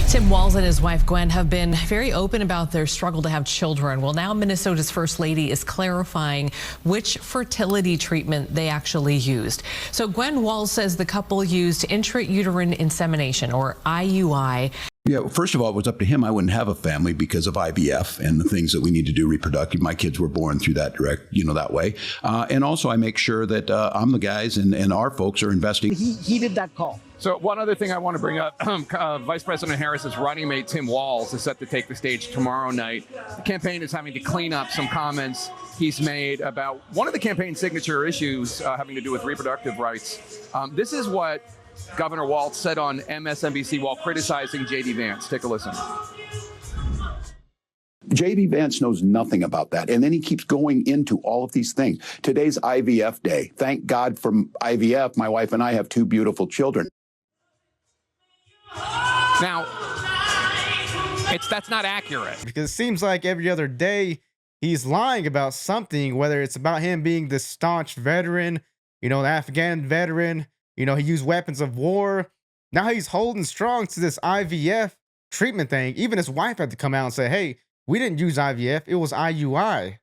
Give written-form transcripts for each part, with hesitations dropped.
Tim Walz and his wife Gwen have been very open about their struggle to have children. Well, now Minnesota's First Lady is clarifying which fertility treatment they actually used. So Gwen Walz says the couple used intrauterine insemination, or IUI. Yeah, first of all, it was up to him. I wouldn't have a family because of IVF and the things that we need to do reproductive. My kids were born through that that way. And also I make sure that I'm the guys and our folks are investing. He did that call. So one other thing I want to bring up, Vice President Harris's running mate, Tim Walz, is set to take the stage tomorrow night. The campaign is having to clean up some comments he's made about one of the campaign signature issues having to do with reproductive rights. This is what Governor Walz said on MSNBC while criticizing J.D. Vance. Take a listen. J.D. Vance knows nothing about that. And then he keeps going into all of these things. Today's IVF day. Thank God for IVF. My wife and I have 2 beautiful children. Now, that's not accurate. Because it seems like every other day he's lying about something, whether it's about him being the staunch veteran, the Afghan veteran, he used weapons of war. Now he's holding strong to this IVF treatment thing. Even his wife had to come out and say, hey, we didn't use IVF. It was IUI.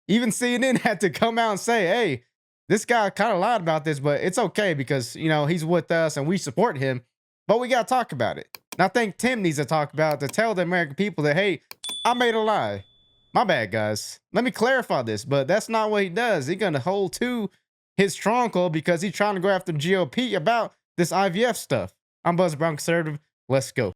Even CNN had to come out and say, hey, this guy kind of lied about this, but it's okay because, he's with us and we support him. But we got to talk about it. And I think Tim needs to talk about it to tell the American people that, hey, I made a lie. My bad, guys. Let me clarify this. But that's not what he does. He's going to hold to his stronghold because he's trying to go after GOP about this IVF stuff. I'm Buzz Brown, conservative. Let's go.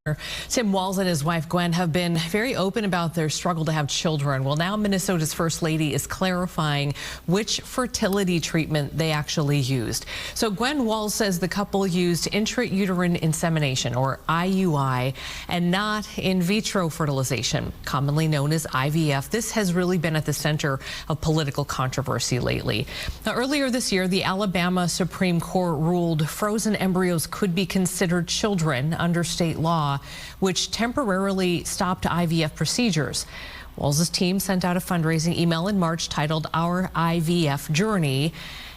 Tim Walz and his wife Gwen have been very open about their struggle to have children. Well, now Minnesota's First Lady is clarifying which fertility treatment they actually used. So Gwen Walz says the couple used intrauterine insemination, or IUI, and not in vitro fertilization, commonly known as IVF. This has really been at the center of political controversy lately. Now, earlier this year, the Alabama Supreme Court ruled frozen embryos could be considered children under state law, which temporarily stopped IVF procedures. Walz's team sent out a fundraising email in March titled Our IVF Journey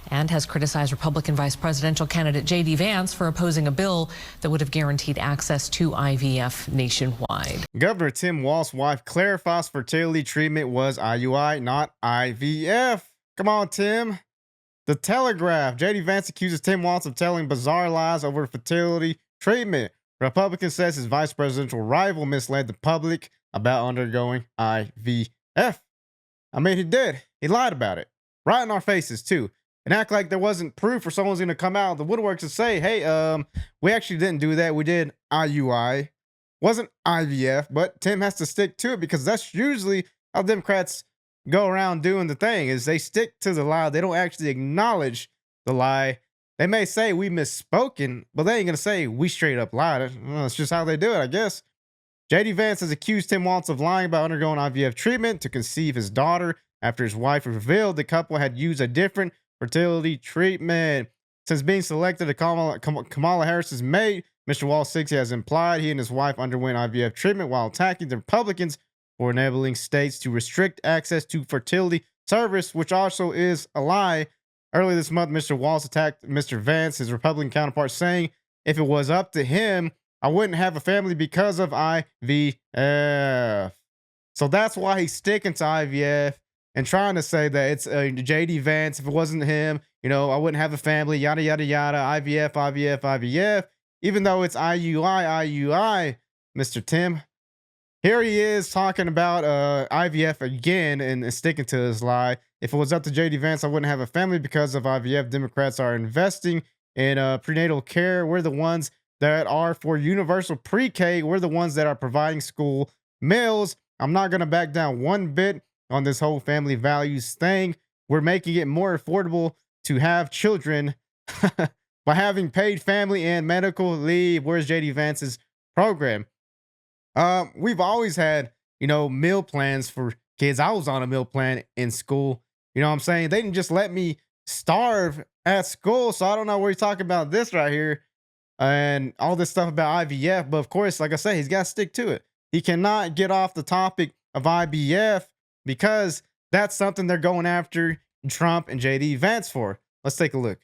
and has criticized Republican vice presidential candidate J.D. Vance for opposing a bill that would have guaranteed access to IVF nationwide. Governor Tim Walz's wife clarifies fertility treatment was IUI, not IVF. Come on, Tim. The Telegraph. J.D. Vance accuses Tim Walz of telling bizarre lies over fertility treatment. Republican says his vice presidential rival misled the public about undergoing IVF. I mean, he did. He lied about it. Right in our faces, too. And act like there wasn't proof or someone's going to come out of the woodworks and say, hey, we actually didn't do that. We did IUI. Wasn't IVF, but Tim has to stick to it because that's usually how Democrats go around doing the thing, is they stick to the lie. They don't actually acknowledge the lie. They may say we misspoken, but they ain't going to say we straight up lied. Well, that's just how they do it, I guess. J.D. Vance has accused Tim Walz of lying about undergoing IVF treatment to conceive his daughter after his wife revealed the couple had used a different fertility treatment. Since being selected to Kamala Harris's mate, Mr. Walz 60 has implied he and his wife underwent IVF treatment while attacking the Republicans for enabling states to restrict access to fertility service, which also is a lie. Earlier this month, Mr. Walz attacked Mr. Vance, his Republican counterpart, saying, if it was up to him, I wouldn't have a family because of IVF. So that's why he's sticking to IVF and trying to say that it's J.D. Vance. If it wasn't him, I wouldn't have a family, yada, yada, yada, IVF, IVF, IVF. Even though it's IUI, Mr. Tim. Here he is talking about IVF again and sticking to his lie. If it was up to J.D. Vance, I wouldn't have a family because of IVF. Democrats are investing in prenatal care. We're the ones that are for universal pre-K. We're the ones that are providing school meals. I'm not going to back down one bit on this whole family values thing. We're making it more affordable to have children by having paid family and medical leave. Where's J.D. Vance's program? We've always had, meal plans for kids. I was on a meal plan in school. You know what I'm saying? They didn't just let me starve at school. So I don't know where he's talking about this right here and all this stuff about IVF. But of course, like I said, he's got to stick to it. He cannot get off the topic of IVF because that's something they're going after Trump and J.D. Vance for. Let's take a look.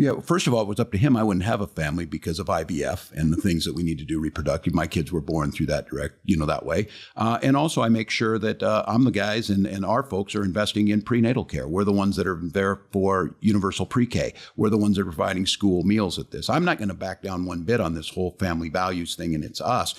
Yeah, first of all, it was up to him. I wouldn't have a family because of IVF and the things that we need to do reproductive. My kids were born through that that way. And also I make sure that I'm the guys and our folks are investing in prenatal care. We're the ones that are there for universal pre-K. We're the ones that are providing school meals at this. I'm not going to back down one bit on this whole family values thing and it's us.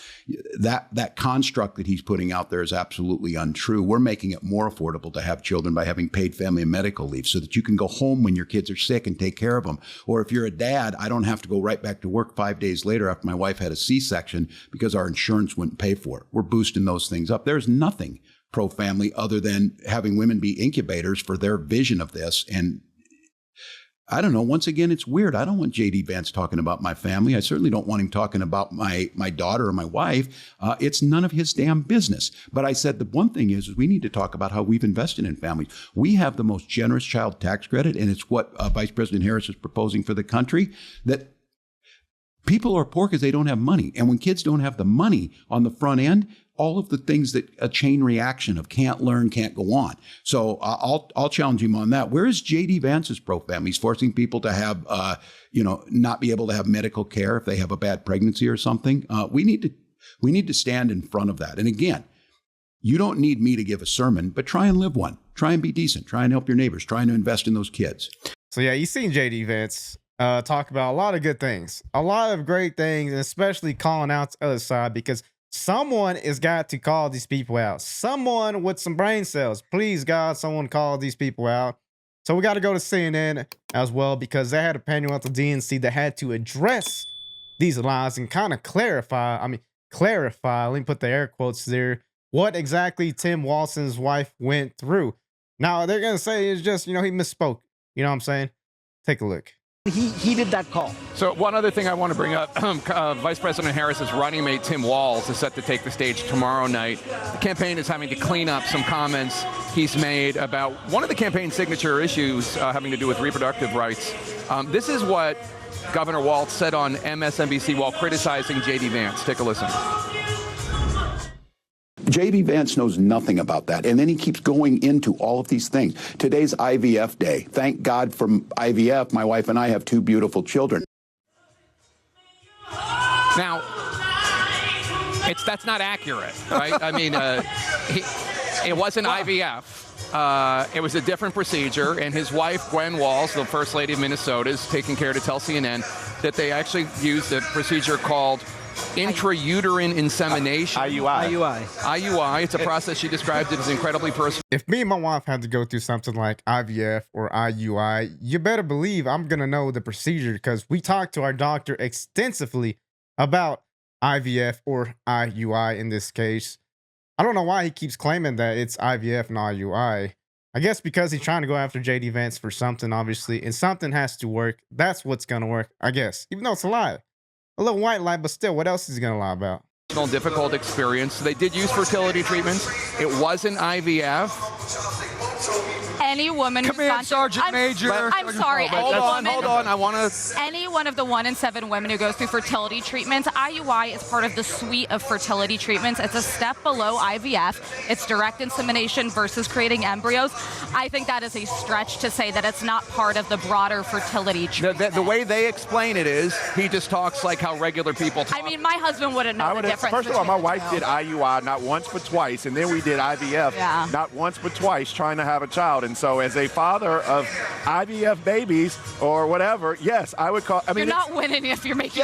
That construct that he's putting out there is absolutely untrue. We're making it more affordable to have children by having paid family and medical leave so that you can go home when your kids are sick and take care of them. Or if you're a dad, I don't have to go right back to work 5 days later after my wife had a C-section because our insurance wouldn't pay for it. We're boosting those things up. There's nothing pro-family other than having women be incubators for their vision of this. And I don't know. Once again, it's weird. I don't want J.D. Vance talking about my family. I certainly don't want him talking about my daughter or my wife. It's none of his damn business. But I said the one thing is we need to talk about how we've invested in families. We have the most generous child tax credit, and it's what Vice President Harris is proposing for the country, that people are poor because they don't have money. And when kids don't have the money on the front end, all of the things that a chain reaction of can't learn, can't go on. So I'll challenge him on that. Where is J.D. Vance's pro-family? He's forcing people to have, not be able to have medical care if they have a bad pregnancy or something. We need to stand in front of that. And again, you don't need me to give a sermon, but try and live one. Try and be decent. Try and help your neighbors. Try and invest in those kids. So yeah, you've seen J.D. Vance talk about a lot of good things, a lot of great things, and especially calling out the other side because someone has got to call these people out. Someone with some brain cells. Please, God, someone call these people out. So we got to go to CNN as well because they had a panel at the DNC that had to address these lies and kind of clarify, let me put the air quotes there, what exactly Tim Walton's wife went through. Now, they're going to say it's just, he misspoke. You know what I'm saying? Take a look. He did that call. So one other thing I want to bring up, Vice President Harris's running mate Tim Walz is set to take the stage tomorrow night. The campaign is having to clean up some comments he's made about one of the campaign signature issues having to do with reproductive rights. This is what Governor Walz said on MSNBC while criticizing J.D. Vance. Take a listen. J.D. Vance knows nothing about that. And then he keeps going into all of these things. Today's IVF day. Thank God for IVF. My wife and I have 2 beautiful children. Now, that's not accurate, right? I mean, it wasn't IVF. It was a different procedure. And his wife, Gwen Walz, the First Lady of Minnesota, is taking care to tell CNN that they actually used a procedure called intrauterine insemination. IUI. It's a process she described it as incredibly personal. If me and my wife had to go through something like IVF or IUI, you better believe I'm going to know the procedure because we talked to our doctor extensively about IVF or IUI in this case. I don't know why he keeps claiming that it's IVF and IUI. I guess because he's trying to go after J.D. Vance for something, obviously, and something has to work. That's what's going to work, I guess, even though it's a lie. A little white lie, but still, what else is he going to lie about? Difficult experience. They did use fertility treatments. It wasn't IVF. Any woman Come in, Sergeant Major. I'm sorry. Hold on. I want to. Any one of the 1 in 7 women who goes through fertility treatments, IUI is part of the suite of fertility treatments. It's a step below IVF. It's direct insemination versus creating embryos. I think that is a stretch to say that it's not part of the broader fertility treatment. The way they explain it is he just talks like how regular people talk. I mean, my husband wouldn't know the difference. First of all, my wife did IUI not once but twice, and then we did IVF not once but twice, trying to have a child. And so, as a father of IVF babies or whatever, yes, I would call. I mean, you're not winning if you're making.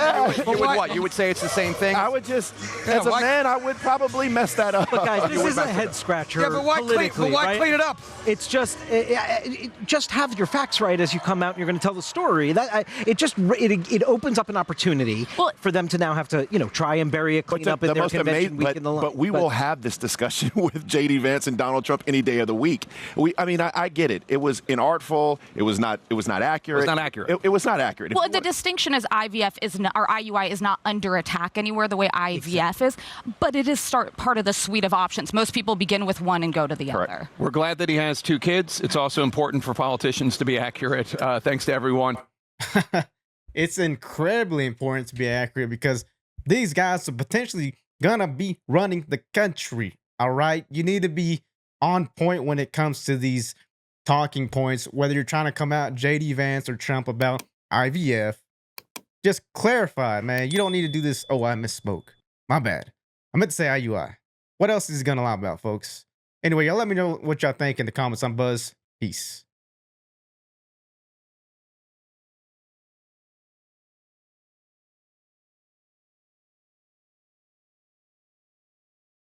You would say it's the same thing. I would just, as a man, I would probably mess that up. Look, guys, this is a head scratcher. Yeah, but why clean it up? It's just just have your facts right as you come out and you're going to tell the story. It opens up an opportunity for them to now have to try and bury it, clean up in their convention week in the But we will have this discussion with J.D. Vance and Donald Trump any day of the week. I get it. It was inartful. It was not accurate. It was not accurate. It was not accurate. Well, the distinction is IVF is not, or IUI is not under attack anywhere the way IVF is, but it is part of the suite of options. Most people begin with one and go to the other. We're glad that he has 2 kids. It's also important for politicians to be accurate. Thanks to everyone. It's incredibly important to be accurate because these guys are potentially gonna be running the country. All right, you need to be on point when it comes to these talking points, whether you're trying to come out J.D. Vance or Trump about IVF. Just clarify, man. You don't need to do this. Oh, I misspoke. My bad. I meant to say IUI. What else is he gonna lie about, folks? Anyway, y'all let me know what y'all think in the comments. I'm Buzz. Peace.